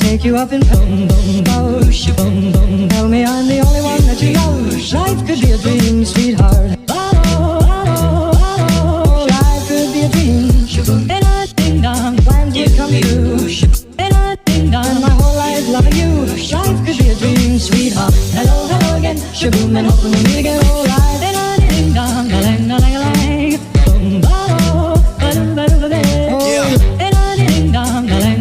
Take you up in boom, boom, boom, boom, boom. Tell me I'm the only one that you love. Life could be a dream, sweetheart. Life could be a dream. And I ding dong, plans would come true. And I ding dong, my whole life loving you. Life could be a dream, sweetheart. Hello, hello again, shaboom, and hoping we meet again. Oh, life. And I ding dong, a-lang, boom, ba-dum, ba-dum, ba-dum. Oh, and I ding dong, a-lang.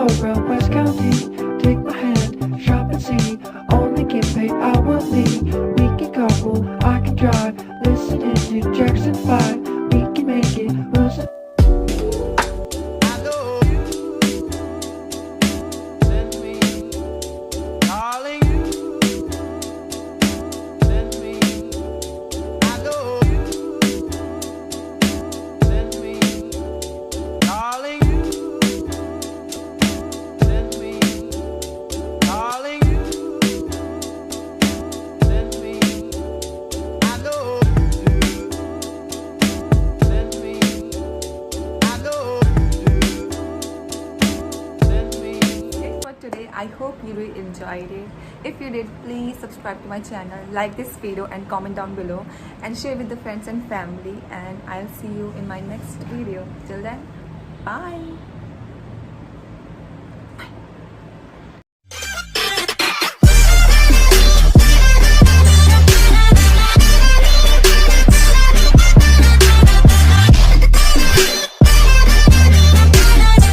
go round West County. Take my hand, shop and see. Only get paid hourly. We can carpool, I can drive. Listening to Jackson 5. We can make it. We'll I know you send me, darling. You send me. I know you send me, darling. You send me, darling. You send me. I know you do. Send me. I know you do. Send me. That's for today. I hope you really enjoyed it. If you did, please subscribe to my channel, like this video and comment down below and share with the friends and family, and I'll see you in my next video. Till then, bye.